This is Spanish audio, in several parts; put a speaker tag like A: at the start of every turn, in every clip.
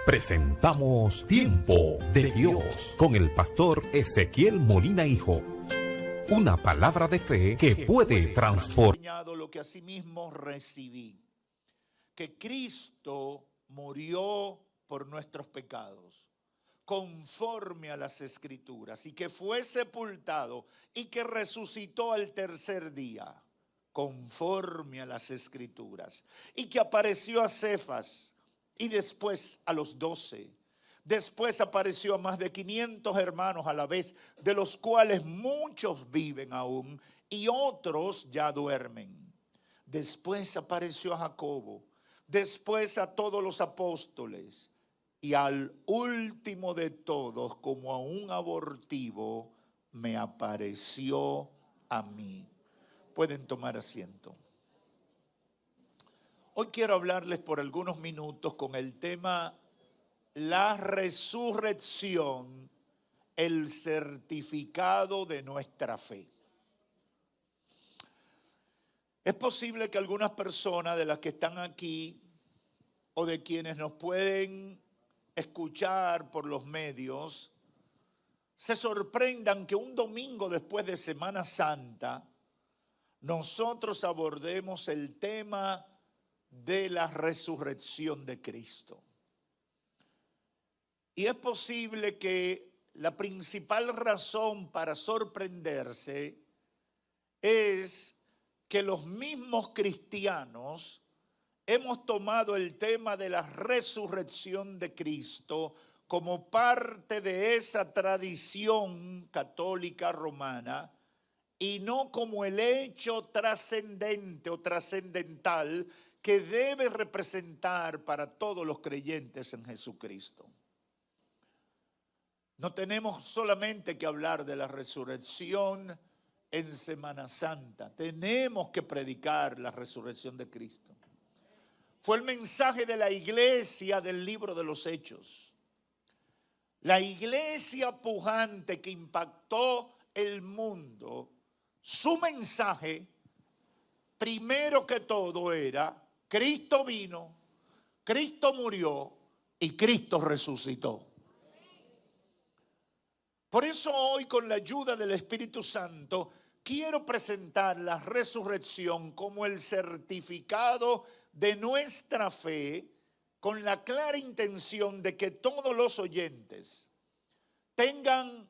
A: Presentamos Tiempo de Dios con el pastor Ezequiel Molina Hijo. Una palabra de fe que puede transformar.
B: Lo que asimismo recibí, que Cristo murió por nuestros pecados, conforme a las Escrituras, y que fue sepultado y que resucitó al tercer día, conforme a las Escrituras, y que apareció a Cefas y después a los 12. Después apareció a más de 500 hermanos a la vez, de los cuales muchos viven aún y otros ya duermen. Después apareció a Jacobo, después a todos los apóstoles y al último de todos, como a un abortivo, me apareció a mí. Pueden tomar asiento. Hoy quiero hablarles por algunos minutos con el tema la resurrección, el certificado de nuestra fe. Es posible que algunas personas de las que están aquí o de quienes nos pueden escuchar por los medios se sorprendan que un domingo después de Semana Santa nosotros abordemos el tema de la resurrección de Cristo. Y es posible que la principal razón para sorprenderse es que los mismos cristianos hemos tomado el tema de la resurrección de Cristo como parte de esa tradición católica romana y no como el hecho trascendente o trascendental que debe representar para todos los creyentes en Jesucristo. No tenemos solamente que hablar de la resurrección en Semana Santa. Tenemos que predicar la resurrección de Cristo. Fue el mensaje de la iglesia del libro de los Hechos. La iglesia pujante que impactó el mundo, su mensaje, primero que todo era: Cristo vino, Cristo murió y Cristo resucitó. Por eso hoy, con la ayuda del Espíritu Santo, quiero presentar la resurrección como el certificado de nuestra fe, con la clara intención de que todos los oyentes tengan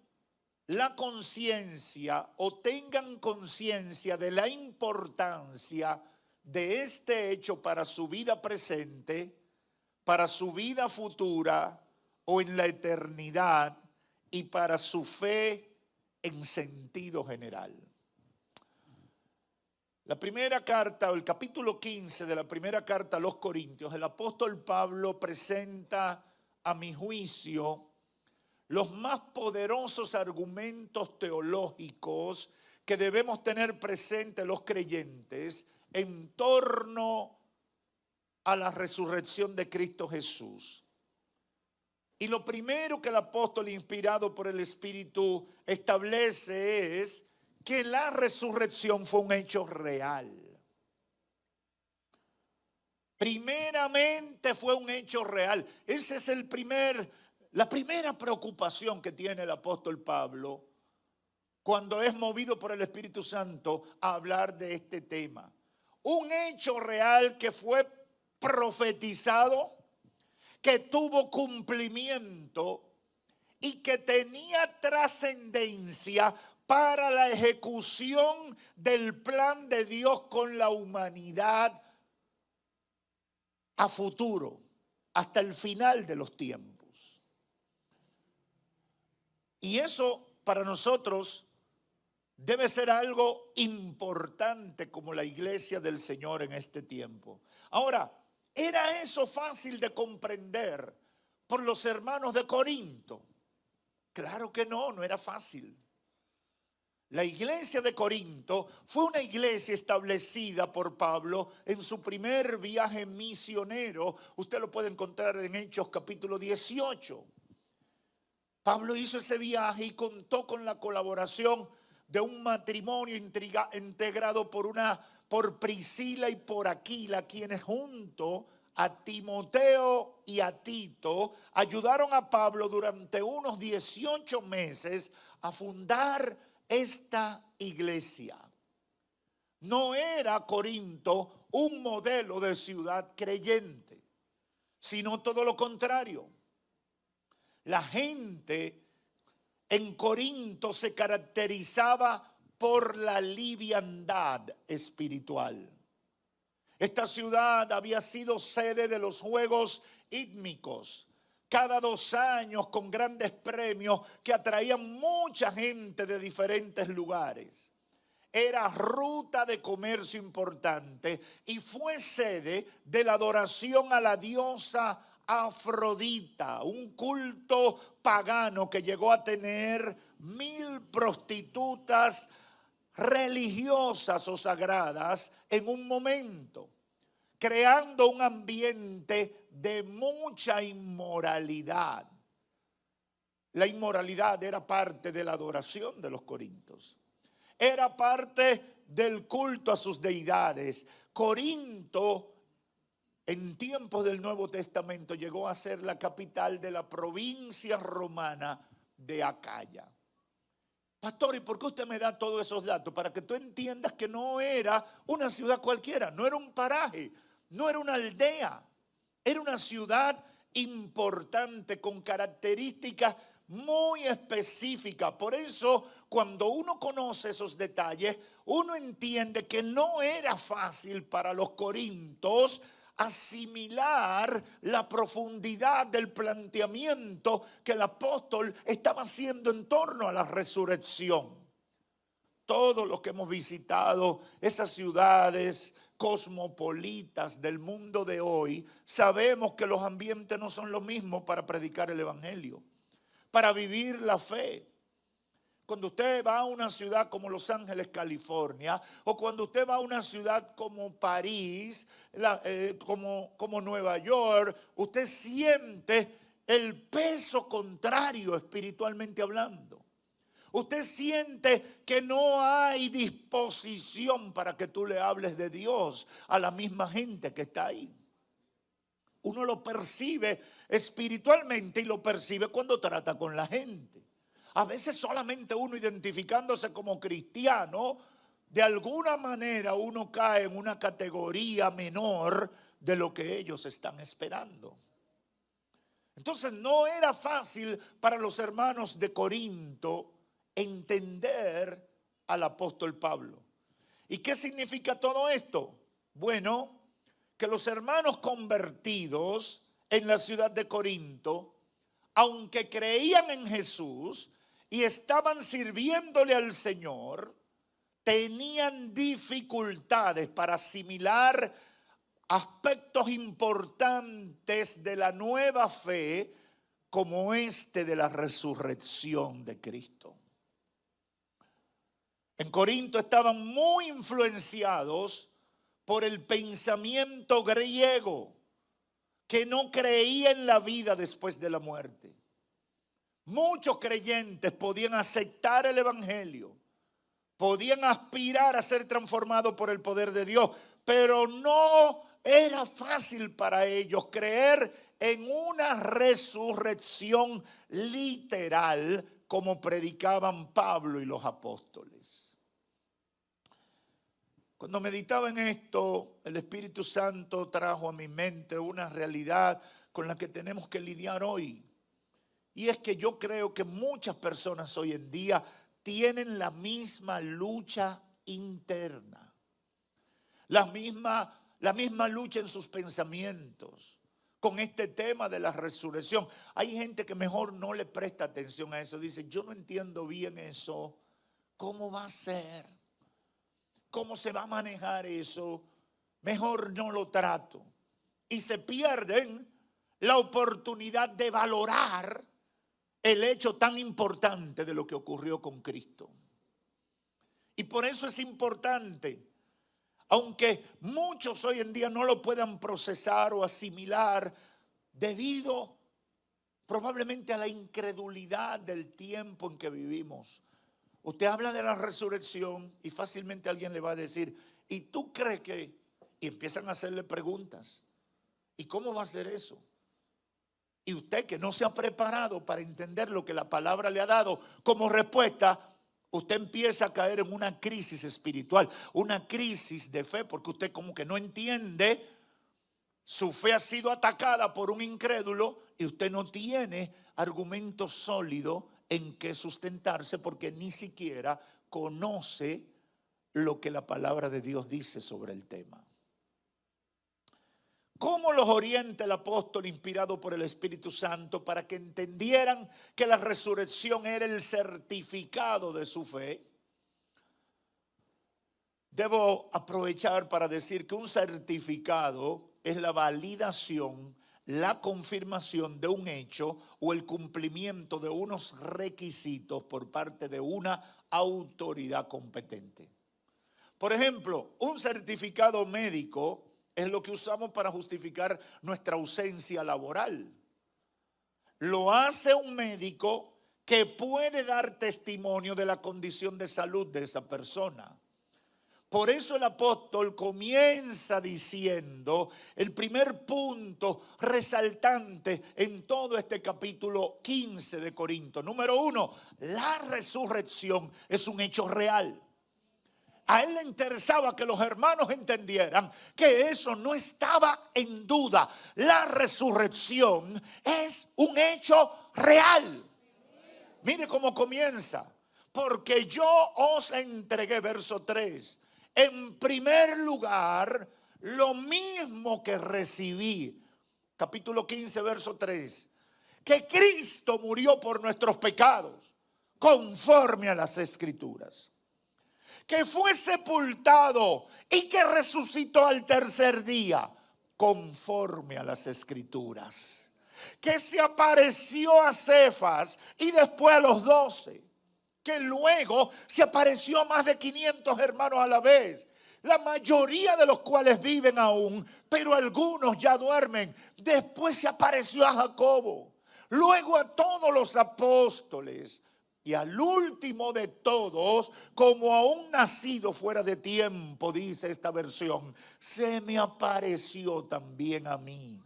B: la conciencia o tengan conciencia de la importancia de este hecho para su vida presente, para su vida futura o en la eternidad, y para su fe en sentido general. La primera carta, o el capítulo 15 de la primera carta a los Corintios, el apóstol Pablo presenta, a mi juicio, los más poderosos argumentos teológicos que debemos tener presentes los creyentes en torno a la resurrección de Cristo Jesús. Y lo primero que el apóstol, inspirado por el Espíritu, establece es que la resurrección fue un hecho real. Primeramente fue un hecho real. Esa es la primera preocupación que tiene el apóstol Pablo cuando es movido por el Espíritu Santo a hablar de este tema. Un hecho real que fue profetizado, que tuvo cumplimiento y que tenía trascendencia para la ejecución del plan de Dios con la humanidad a futuro, hasta el final de los tiempos. Y eso para nosotros debe ser algo importante como la iglesia del Señor en este tiempo. Ahora, ¿era eso fácil de comprender por los hermanos de Corinto? Claro que no, no era fácil. La iglesia de Corinto fue una iglesia establecida por Pablo en su primer viaje misionero. Usted lo puede encontrar en Hechos capítulo 18. Pablo hizo ese viaje y contó con la colaboración de un matrimonio integrado por Priscila y por Aquila, quienes junto a Timoteo y a Tito ayudaron a Pablo durante unos 18 meses a fundar esta iglesia. No era Corinto un modelo de ciudad creyente, sino todo lo contrario. La gente en Corinto se caracterizaba por la liviandad espiritual. Esta ciudad había sido sede de los Juegos Hídmicos, cada 2 años con grandes premios que atraían mucha gente de diferentes lugares. Era ruta de comercio importante y fue sede de la adoración a la diosa Afrodita, un culto pagano que llegó a tener 1000 prostitutas religiosas o sagradas en un momento, creando un ambiente de mucha inmoralidad. La inmoralidad era parte de la adoración de los corintios, era parte del culto a sus deidades. Corinto, en tiempos del Nuevo Testamento, llegó a ser la capital de la provincia romana de Acaya. Pastor, ¿y por qué usted me da todos esos datos? Para que tú entiendas que no era una ciudad cualquiera, no era un paraje, no era una aldea, era una ciudad importante con características muy específicas. Por eso, cuando uno conoce esos detalles, uno entiende que no era fácil para los corintios asimilar la profundidad del planteamiento que el apóstol estaba haciendo en torno a la resurrección. Todos los que hemos visitado esas ciudades cosmopolitas del mundo de hoy, sabemos que los ambientes no son los mismos para predicar el evangelio, para vivir la fe. Cuando usted va a una ciudad como Los Ángeles, California, o cuando usted va a una ciudad como París, como Nueva York, usted siente el peso contrario espiritualmente hablando. Usted siente que no hay disposición para que tú le hables de Dios a la misma gente que está ahí. Uno lo percibe espiritualmente y lo percibe cuando trata con la gente. A veces solamente uno identificándose como cristiano, de alguna manera uno cae en una categoría menor de lo que ellos están esperando. Entonces no era fácil para los hermanos de Corinto entender al apóstol Pablo. ¿Y qué significa todo esto? Bueno, que los hermanos convertidos en la ciudad de Corinto, aunque creían en Jesús y estaban sirviéndole al Señor, tenían dificultades para asimilar aspectos importantes de la nueva fe, como este de la resurrección de Cristo. En Corinto estaban muy influenciados por el pensamiento griego, que no creía en la vida después de la muerte. Muchos creyentes podían aceptar el evangelio, podían aspirar a ser transformados por el poder de Dios, pero no era fácil para ellos creer en una resurrección literal como predicaban Pablo y los apóstoles. Cuando meditaba en esto, el Espíritu Santo trajo a mi mente una realidad con la que tenemos que lidiar hoy. Y es que yo creo que muchas personas hoy en día tienen la misma lucha interna, la misma lucha en sus pensamientos con este tema de la resurrección. Hay gente que mejor no le presta atención a eso. Dice, yo no entiendo bien eso. ¿Cómo va a ser? ¿Cómo se va a manejar eso? Mejor no lo trato. Y se pierden la oportunidad de valorar el hecho tan importante de lo que ocurrió con Cristo. Y por eso es importante, aunque muchos hoy en día no lo puedan procesar o asimilar debido probablemente a la incredulidad del tiempo en que vivimos. Usted habla de la resurrección y fácilmente alguien le va a decir, ¿y tú crees que? Y empiezan a hacerle preguntas. ¿Y cómo va a ser eso? Y usted que no se ha preparado para entender lo que la palabra le ha dado como respuesta, usted empieza a caer en una crisis espiritual, una crisis de fe, porque usted como que no entiende, su fe ha sido atacada por un incrédulo y usted no tiene argumento sólido en que sustentarse porque ni siquiera conoce lo que la palabra de Dios dice sobre el tema. ¿Cómo los orienta el apóstol inspirado por el Espíritu Santo para que entendieran que la resurrección era el certificado de su fe? Debo aprovechar para decir que un certificado es la validación, la confirmación de un hecho o el cumplimiento de unos requisitos por parte de una autoridad competente. Por ejemplo, un certificado médico es lo que usamos para justificar nuestra ausencia laboral. Lo hace un médico que puede dar testimonio de la condición de salud de esa persona. Por eso el apóstol comienza diciendo el primer punto resaltante en todo este capítulo 15 de Corinto. Número 1, la resurrección es un hecho real. A él le interesaba que los hermanos entendieran que eso no estaba en duda. La resurrección es un hecho real. Mire cómo comienza. Porque yo os entregué, verso 3, en primer lugar, lo mismo que recibí. Capítulo 15, verso 3. Que Cristo murió por nuestros pecados, conforme a las Escrituras. Que fue sepultado y que resucitó al tercer día, conforme a las Escrituras. Que se apareció a Cefas y después a los 12. Que luego se apareció a más de 500 hermanos a la vez, la mayoría de los cuales viven aún, pero algunos ya duermen. Después se apareció a Jacobo, luego a todos los apóstoles, y al último de todos, como a un nacido fuera de tiempo, dice esta versión, se me apareció también a mí.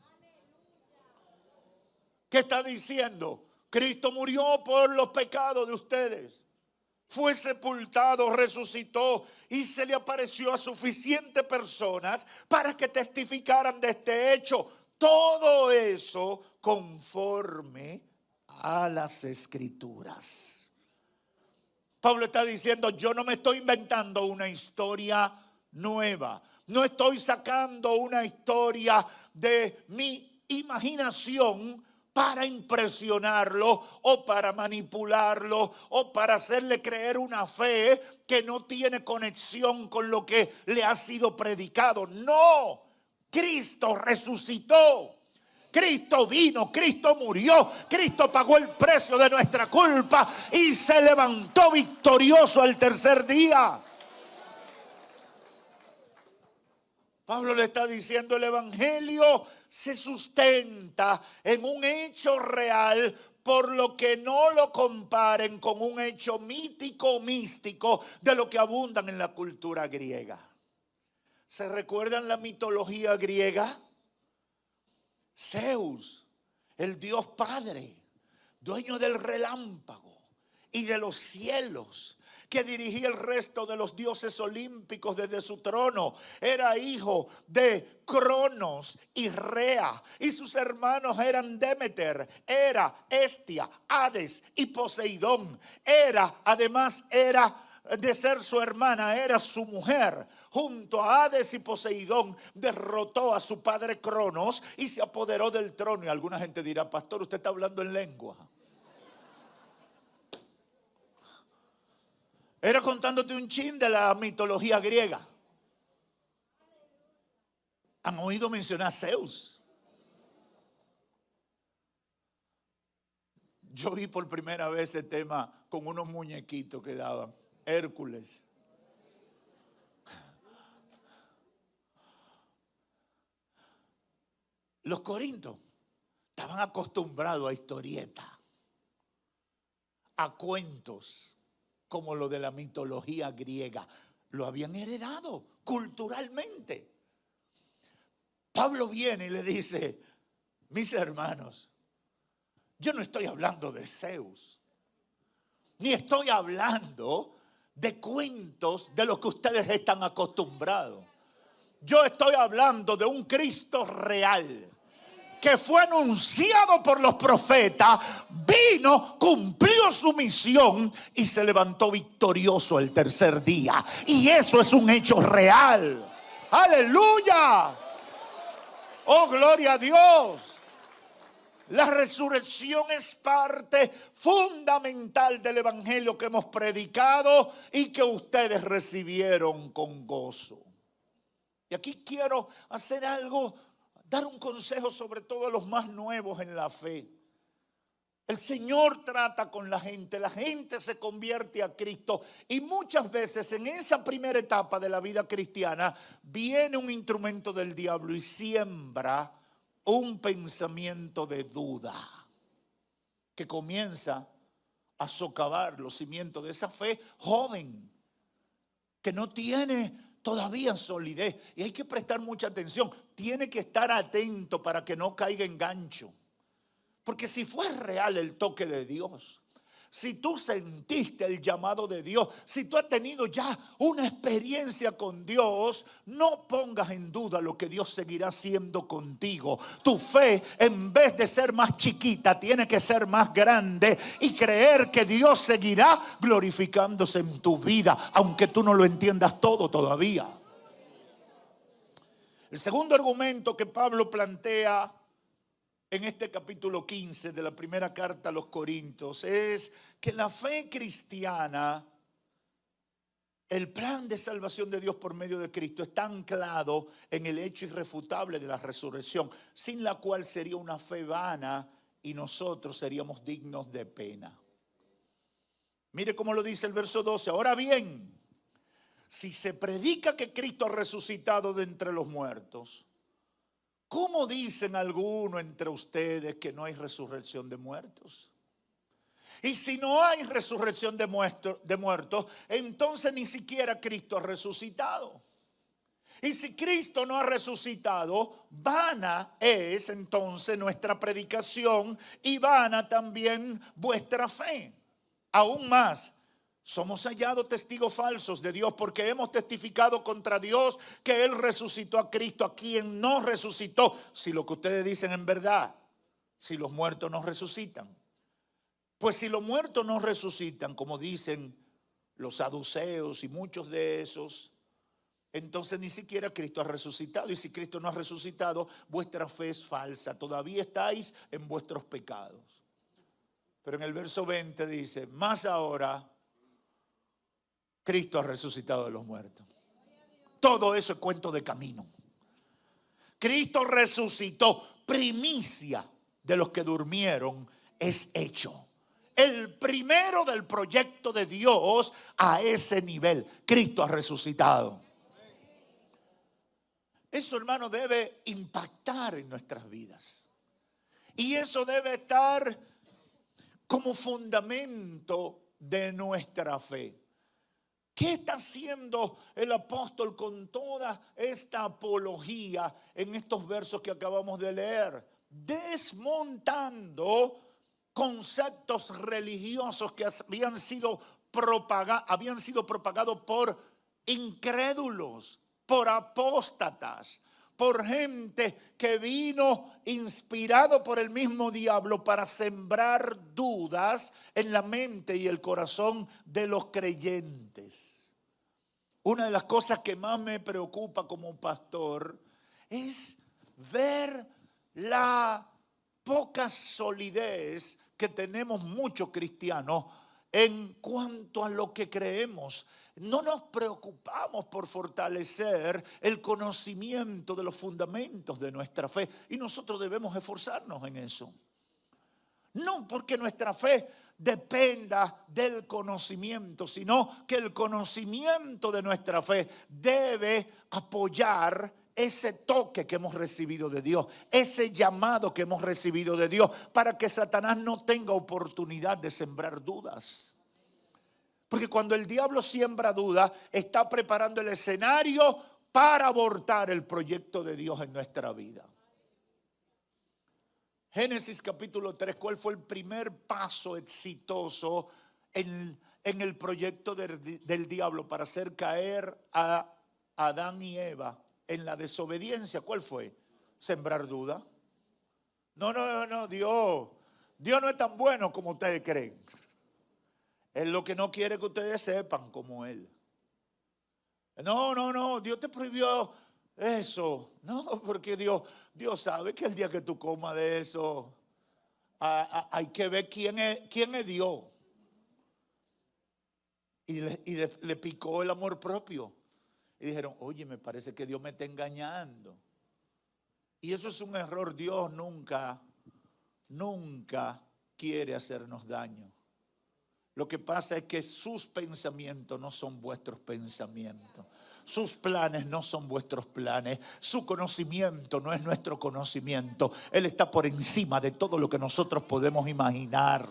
B: ¿Qué está diciendo? Cristo murió por los pecados de ustedes. Fue sepultado, resucitó y se le apareció a suficientes personas para que testificaran de este hecho. Todo eso conforme a las Escrituras. Pablo está diciendo, yo no me estoy inventando una historia nueva. No estoy sacando una historia de mi imaginación para impresionarlo o para manipularlo o para hacerle creer una fe que no tiene conexión con lo que le ha sido predicado. No, Cristo resucitó. Cristo vino, Cristo murió, Cristo pagó el precio de nuestra culpa y se levantó victorioso al tercer día. Pablo le está diciendo, el evangelio se sustenta en un hecho real, por lo que no lo comparen con un hecho mítico o místico de lo que abundan en la cultura griega. ¿Se recuerdan la mitología griega? Zeus, el Dios Padre, dueño del relámpago y de los cielos, que dirigía el resto de los dioses olímpicos desde su trono, era hijo de Cronos y Rea, y sus hermanos eran Demeter, Hera, Hestia, Hades y Poseidón. Además de ser su hermana, era su mujer. Junto a Hades y Poseidón derrotó a su padre Cronos y se apoderó del trono. Y alguna gente dirá, pastor, usted está hablando en lengua. Era contándote un chin de la mitología griega. ¿Han oído mencionar a Zeus? Yo vi por primera vez ese tema con unos muñequitos que daban. Hércules. Los corintios estaban acostumbrados a historietas, a cuentos como lo de la mitología griega. Lo habían heredado culturalmente. Pablo viene y le dice: mis hermanos, yo no estoy hablando de Zeus, ni estoy hablando de cuentos de los que ustedes están acostumbrados. Yo estoy hablando de un Cristo real, que fue anunciado por los profetas, vino, cumplió su misión y se levantó victorioso el tercer día. Y eso es un hecho real. ¡Aleluya! ¡Oh, gloria a Dios! La resurrección es parte fundamental del evangelio que hemos predicado y que ustedes recibieron con gozo. Y aquí quiero hacer algo, dar un consejo sobre todo a los más nuevos en la fe. El Señor trata con la gente se convierte a Cristo y muchas veces en esa primera etapa de la vida cristiana viene un instrumento del diablo y siembra un pensamiento de duda que comienza a socavar los cimientos de esa fe joven que no tiene todavía solidez. Y hay que prestar mucha atención. Tiene que estar atento para que no caiga en gancho. Porque si fue real el toque de Dios, si tú sentiste el llamado de Dios, si tú has tenido ya una experiencia con Dios, no pongas en duda lo que Dios seguirá haciendo contigo. Tu fe, en vez de ser más chiquita, tiene que ser más grande y creer que Dios seguirá glorificándose en tu vida, aunque tú no lo entiendas todo todavía. El segundo argumento que Pablo plantea en este capítulo 15 de la primera carta a los Corintios es que la fe cristiana, el plan de salvación de Dios por medio de Cristo, está anclado en el hecho irrefutable de la resurrección, sin la cual sería una fe vana y nosotros seríamos dignos de pena. Mire cómo lo dice el verso 12. Ahora bien, si se predica que Cristo ha resucitado de entre los muertos, ¿cómo dicen algunos entre ustedes que no hay resurrección de muertos? Y si no hay resurrección de muertos, entonces ni siquiera Cristo ha resucitado. Y si Cristo no ha resucitado, vana es entonces nuestra predicación y vana también vuestra fe. Aún más, somos hallados testigos falsos de Dios porque hemos testificado contra Dios que Él resucitó a Cristo, a quien no resucitó. Si lo que ustedes dicen es verdad, si los muertos no resucitan. Pues si los muertos no resucitan, como dicen los saduceos y muchos de esos, entonces ni siquiera Cristo ha resucitado. Y si Cristo no ha resucitado, vuestra fe es falsa. Todavía estáis en vuestros pecados. Pero en el verso 20 dice: más ahora Cristo ha resucitado de los muertos. Todo eso es cuento de camino. Cristo resucitó. Primicia de los que durmieron es hecho. El primero del proyecto de Dios a ese nivel. Cristo ha resucitado. Eso, hermano, debe impactar en nuestras vidas. Y eso debe estar como fundamento de nuestra fe. ¿Qué está haciendo el apóstol con toda esta apología en estos versos que acabamos de leer? Desmontando conceptos religiosos que habían sido propagados por incrédulos, por apóstatas, por gente que vino inspirado por el mismo diablo para sembrar dudas en la mente y el corazón de los creyentes. Una de las cosas que más me preocupa como pastor es ver la poca solidez que tenemos muchos cristianos en cuanto a lo que creemos. No nos preocupamos por fortalecer el conocimiento de los fundamentos de nuestra fe y nosotros debemos esforzarnos en eso. No porque nuestra fe dependa del conocimiento, sino que el conocimiento de nuestra fe debe apoyar ese toque que hemos recibido de Dios, ese llamado que hemos recibido de Dios, para que Satanás no tenga oportunidad de sembrar dudas. Porque cuando el diablo siembra dudas, está preparando el escenario para abortar el proyecto de Dios en nuestra vida. Génesis capítulo 3, ¿cuál fue el primer paso exitoso en el proyecto del diablo para hacer caer a Adán y Eva en la desobediencia? ¿Cuál fue? Sembrar duda. No, Dios no es tan bueno como ustedes creen. Él lo que no quiere que ustedes sepan como Él. No, Dios te prohibió eso. No, porque Dios sabe que el día que tú comas de eso, hay que ver quién es Dios. Y le picó el amor propio. Y dijeron, oye, me parece que Dios me está engañando. Y eso es un error. Dios nunca quiere hacernos daño. Lo que pasa es que sus pensamientos no son vuestros pensamientos. Sus planes no son vuestros planes. Su conocimiento no es nuestro conocimiento. Él está por encima de todo lo que nosotros podemos imaginar.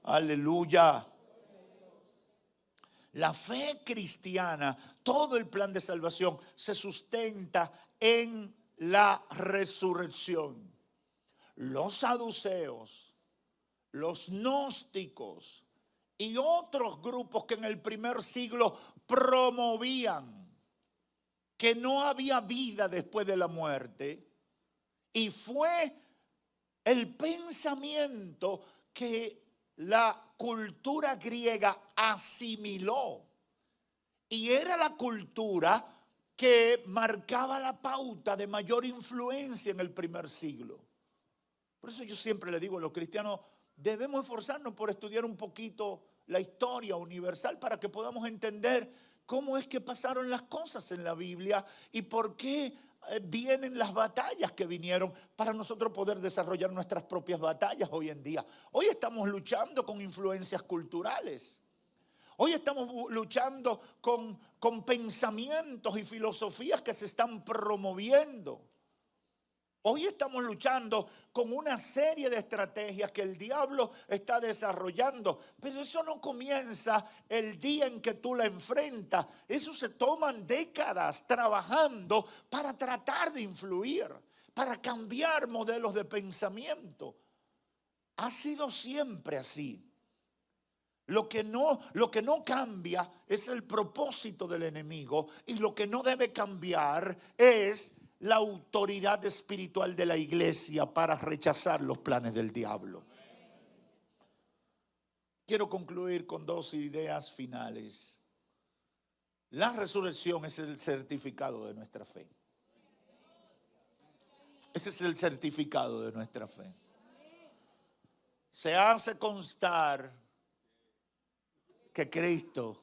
B: Aleluya. La fe cristiana, todo el plan de salvación se sustenta en la resurrección. Los saduceos, los gnósticos y otros grupos que en el primer siglo promovían que no había vida después de la muerte, y fue el pensamiento que la cultura griega asimiló, y era la cultura que marcaba la pauta de mayor influencia en el primer siglo. Por eso yo siempre le digo a los cristianos, debemos esforzarnos por estudiar un poquito la historia universal para que podamos entender cómo es que pasaron las cosas en la Biblia y por qué vienen las batallas que vinieron para nosotros poder desarrollar nuestras propias batallas hoy en día. Hoy estamos luchando con influencias culturales. Hoy estamos luchando con pensamientos y filosofías que se están promoviendo. Hoy estamos luchando con una serie de estrategias que el diablo está desarrollando, pero eso no comienza el día en que tú la enfrentas. Eso se toman décadas trabajando para tratar de influir, para cambiar modelos de pensamiento. Ha sido siempre así. Lo que no cambia es el propósito del enemigo, y lo que no debe cambiar es la autoridad espiritual de la iglesia para rechazar los planes del diablo. Quiero concluir con dos ideas finales. La resurrección es el certificado de nuestra fe. Ese es el certificado de nuestra fe. Se hace constar que Cristo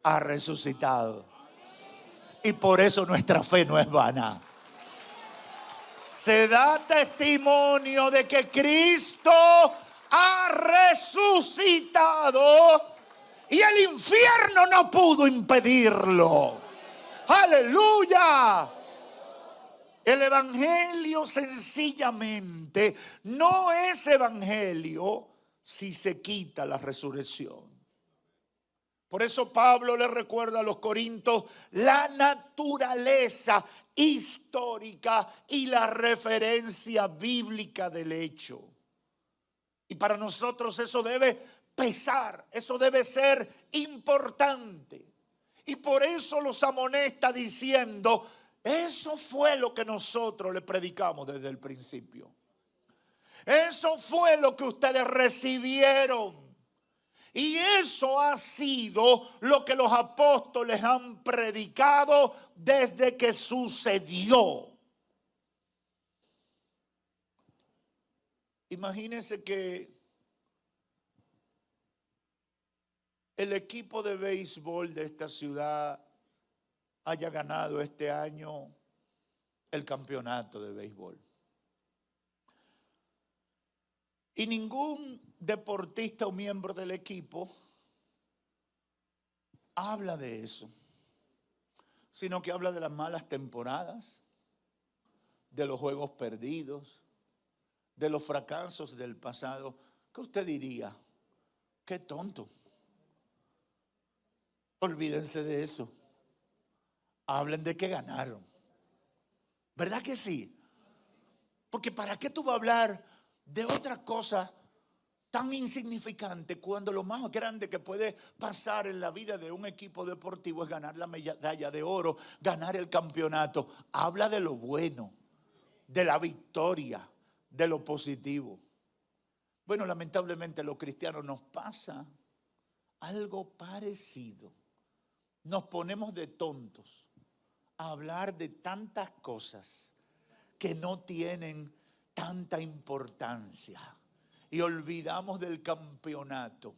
B: ha resucitado. Y por eso nuestra fe no es vana. Se da testimonio de que Cristo ha resucitado y el infierno no pudo impedirlo. ¡Aleluya! El evangelio sencillamente no es evangelio si se quita la resurrección. Por eso Pablo le recuerda a los corintios la naturaleza histórica y la referencia bíblica del hecho. Y para nosotros eso debe pesar, eso debe ser importante. Y por eso los amonesta diciendo, eso fue lo que nosotros le predicamos desde el principio. Eso fue lo que ustedes recibieron. Y eso ha sido lo que los apóstoles han predicado desde que sucedió. Imagínense que el equipo de béisbol de esta ciudad haya ganado este año el campeonato de béisbol. Y ningún deportista o miembro del equipo habla de eso, sino que habla de las malas temporadas, de los juegos perdidos, de los fracasos del pasado. ¿Qué usted diría? ¡Qué tonto! Olvídense de eso. hablen de que ganaron. ¿Verdad que sí? Porque ¿para qué tú vas a hablar de otra cosa tan insignificante cuando lo más grande que puede pasar en la vida de un equipo deportivo es ganar la medalla de oro, ganar el campeonato? Habla de lo bueno, de la victoria, de lo positivo. Bueno, lamentablemente a los cristianos nos pasa algo parecido. Nos ponemos de tontos a hablar de tantas cosas que no tienen tanta importancia y olvidamos del campeonato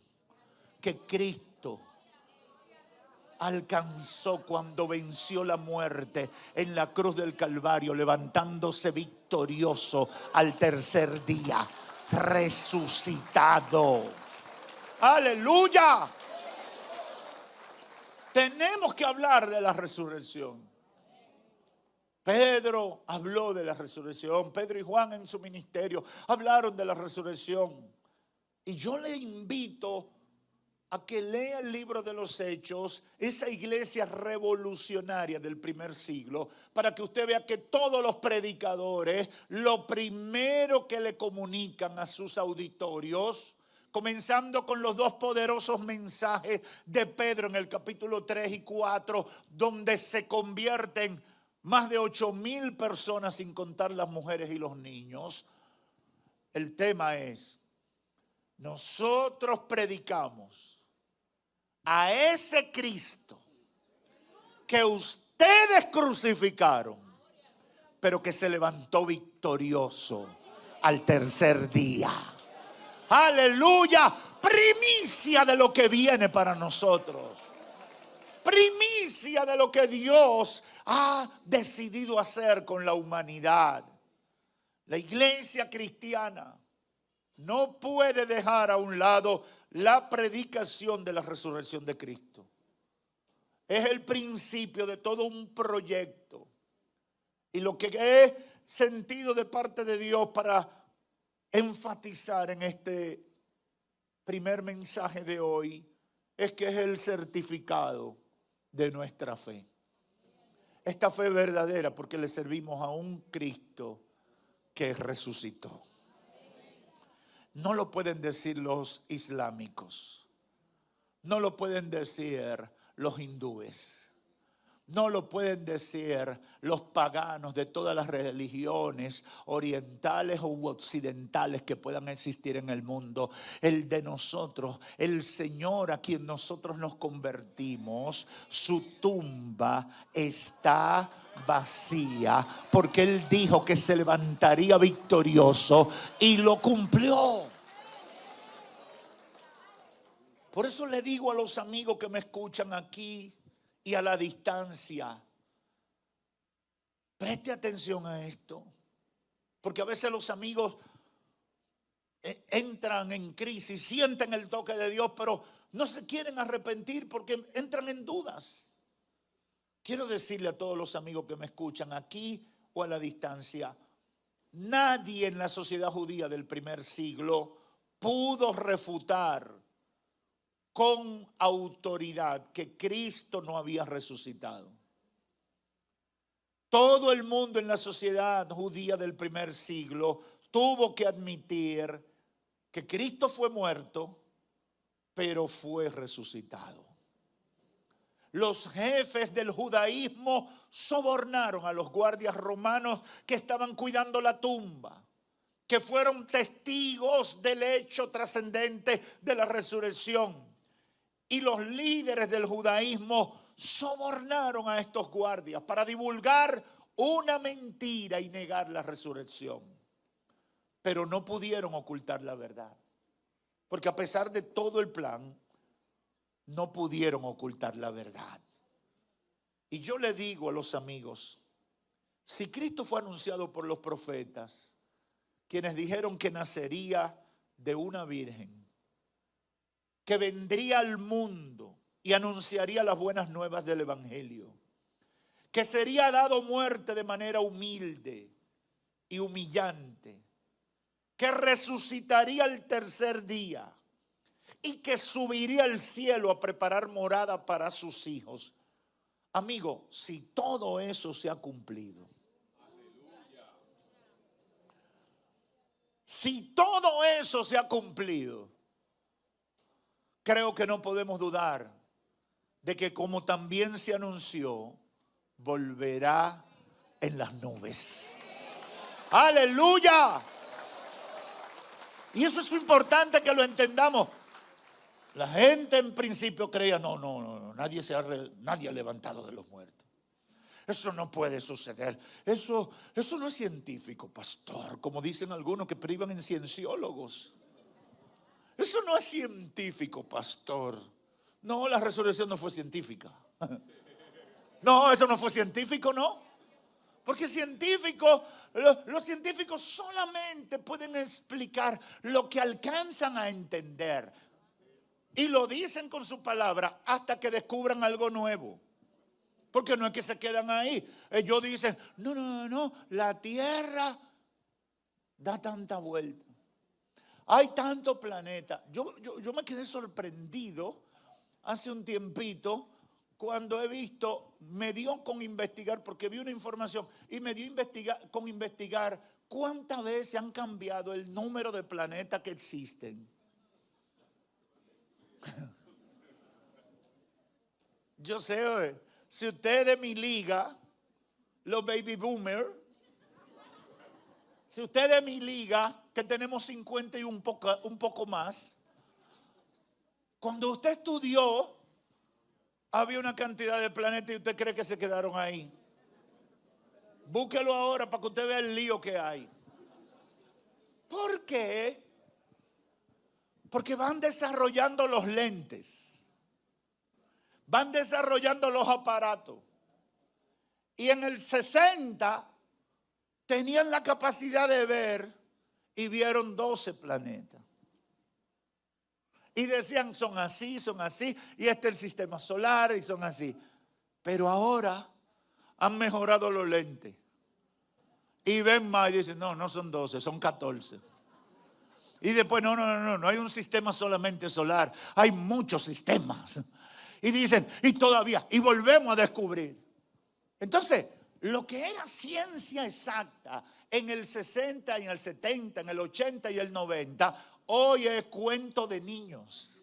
B: que Cristo alcanzó cuando venció la muerte en la cruz del Calvario, levantándose victorioso al tercer día, resucitado. ¡Aleluya! Tenemos que hablar de la resurrección. Pedro habló de la resurrección. Pedro y Juan en su ministerio hablaron de la resurrección. Y yo le invito a que lea el libro de los Hechos, esa iglesia revolucionaria del primer siglo, para que usted vea que todos los predicadores, lo primero que le comunican a sus auditorios, comenzando con los dos poderosos mensajes de Pedro en el capítulo 3 y 4, donde se convierten más de 8,000 personas, sin contar las mujeres y los niños. El tema es: nosotros predicamos a ese Cristo que ustedes crucificaron, pero que se levantó victorioso al tercer día. Aleluya, primicia de lo que viene para nosotros. Primicia de lo que Dios ha decidido hacer con la humanidad. La iglesia cristiana no puede dejar a un lado la predicación de la resurrección de Cristo. Es el principio de todo un proyecto. Y lo que he sentido de parte de Dios para enfatizar en este primer mensaje de hoy es que es el certificado de nuestra fe. Esta fe verdadera porque le servimos a un Cristo que resucitó. No lo pueden decir los islámicos, no lo pueden decir los hindúes, no lo pueden decir los paganos de todas las religiones orientales u occidentales que puedan existir en el mundo. El de nosotros, el Señor a quien nosotros nos convertimos, su tumba está vacía, porque Él dijo que se levantaría victorioso y lo cumplió. Por eso le digo a los amigos que me escuchan aquí y a la distancia, preste atención a esto, porque a veces los amigos entran en crisis, sienten el toque de Dios, pero no se quieren arrepentir porque entran en dudas. Quiero decirle a todos los amigos que me escuchan aquí o a la distancia, nadie en la sociedad judía del primer siglo pudo refutar con autoridad que Cristo no había resucitado. Todo el mundo en la sociedad judía del primer siglo tuvo que admitir que Cristo fue muerto, pero fue resucitado. Los jefes del judaísmo sobornaron a los guardias romanos que estaban cuidando la tumba, que fueron testigos del hecho trascendente de la resurrección. Y los líderes del judaísmo sobornaron a estos guardias para divulgar una mentira y negar la resurrección. Pero no pudieron ocultar la verdad, porque a pesar de todo el plan, no pudieron ocultar la verdad. Y yo le digo a los amigos, si Cristo fue anunciado por los profetas, quienes dijeron que nacería de una virgen, que vendría al mundo y anunciaría las buenas nuevas del evangelio, que sería dado muerte de manera humilde y humillante, que resucitaría el tercer día y que subiría al cielo a preparar morada para sus hijos. Amigo, si todo eso se ha cumplido, si todo eso se ha cumplido, creo que no podemos dudar de que, como también se anunció, volverá en las nubes. ¡Aleluya! Y eso es importante que lo entendamos. La gente en principio creía, no, nadie ha levantado de los muertos. Eso no puede suceder. Eso no es científico, pastor, como dicen algunos que privan en cienciólogos. Eso no es científico, pastor. No, la resurrección no fue científica. No, eso no fue científico, no. Porque los científicos solamente pueden explicar lo que alcanzan a entender. Y lo dicen con su palabra hasta que descubran algo nuevo. Porque no es que se quedan ahí. Ellos dicen, no, la Tierra da tanta vuelta. Hay tanto planeta. Yo me quedé sorprendido hace un tiempito cuando me dio con investigar, porque vi una información y me dio con investigar cuántas veces han cambiado el número de planetas que existen. Yo sé, si usted es de mi liga, los baby boomers, si usted es de mi liga, que tenemos 50 y un poco más, cuando usted estudió, había una cantidad de planetas y usted cree que se quedaron ahí. Búsquelo ahora para que usted vea el lío que hay. ¿Por qué? Porque van desarrollando los lentes, van desarrollando los aparatos. Y en el 60 tenían la capacidad de ver y vieron 12 planetas. Y decían, son así, y este es el sistema solar, y son así. Pero ahora han mejorado los lentes. Y ven más y dicen, no son 12, son 14. Y después, no hay un sistema solamente solar, hay muchos sistemas. Y dicen, y volvemos a descubrir. Entonces, lo que era ciencia exacta en el 60, en el 70, en el 80 y el 90, hoy es cuento de niños.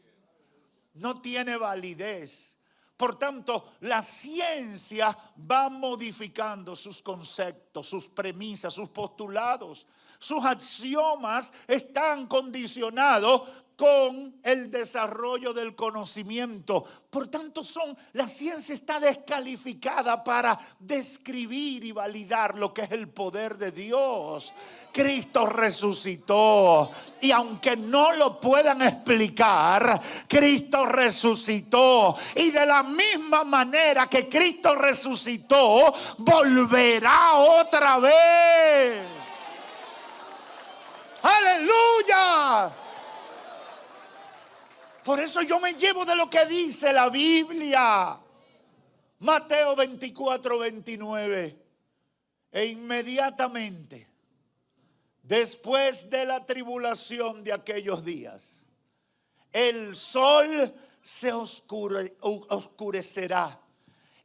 B: No tiene validez. Por tanto, la ciencia va modificando sus conceptos, sus premisas, sus postulados. Sus axiomas están condicionados con el desarrollo del conocimiento. Por tanto, la ciencia está descalificada para describir y validar lo que es el poder de Dios. Cristo resucitó, y aunque no lo puedan explicar, Cristo resucitó, y de la misma manera que Cristo resucitó, volverá otra vez. ¡Aleluya! Por eso yo me llevo de lo que dice la Biblia. Mateo 24, 29. E inmediatamente, después de la tribulación de aquellos días, el sol se oscurecerá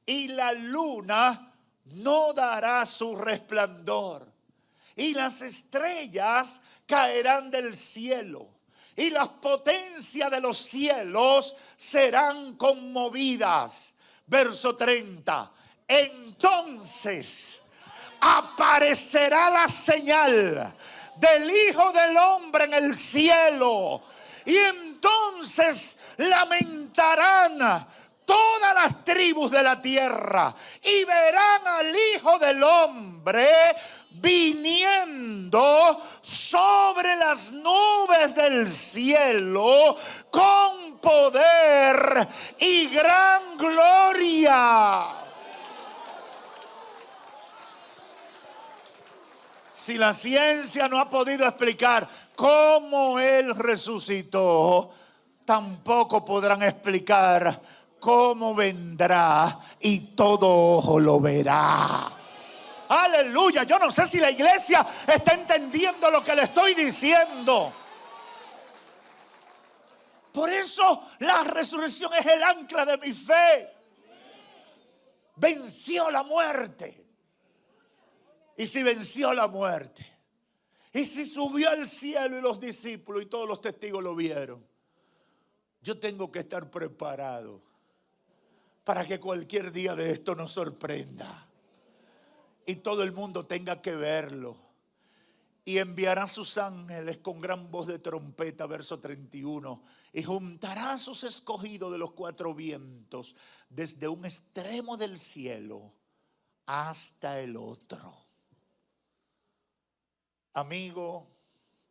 B: y la luna no dará su resplandor, y las estrellas caerán del cielo, y las potencias de los cielos serán conmovidas. Verso 30. Entonces aparecerá la señal del Hijo del Hombre en el cielo, y entonces lamentarán todas las tribus de la tierra y verán al Hijo del Hombre viniendo sobre las nubes del cielo con poder y gran gloria. Si la ciencia no ha podido explicar cómo Él resucitó, tampoco podrán explicar cómo vendrá y todo ojo lo verá. Aleluya. Yo no sé si la iglesia está entendiendo lo que le estoy diciendo. Por eso la resurrección es el ancla de mi fe. venció la muerte. Y si venció la muerte, y si subió al cielo y los discípulos y todos los testigos lo vieron, yo tengo que estar preparado para que cualquier día de esto nos sorprenda y todo el mundo tenga que verlo. Y enviará a sus ángeles con gran voz de trompeta, verso 31, y juntará a sus escogidos de los cuatro vientos, desde un extremo del cielo hasta el otro. Amigo,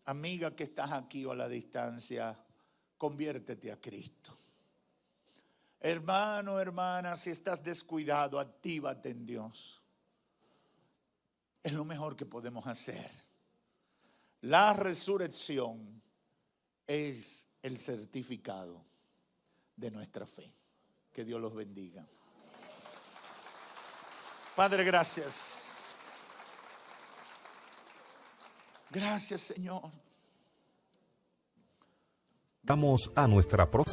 B: amiga que estás aquí o a la distancia, conviértete a Cristo. Hermano, hermana, si estás descuidado, actívate en Dios. Es lo mejor que podemos hacer. La resurrección es el certificado de nuestra fe. Que Dios los bendiga. Padre, gracias. Gracias, Señor.
A: Vamos a nuestra próxima.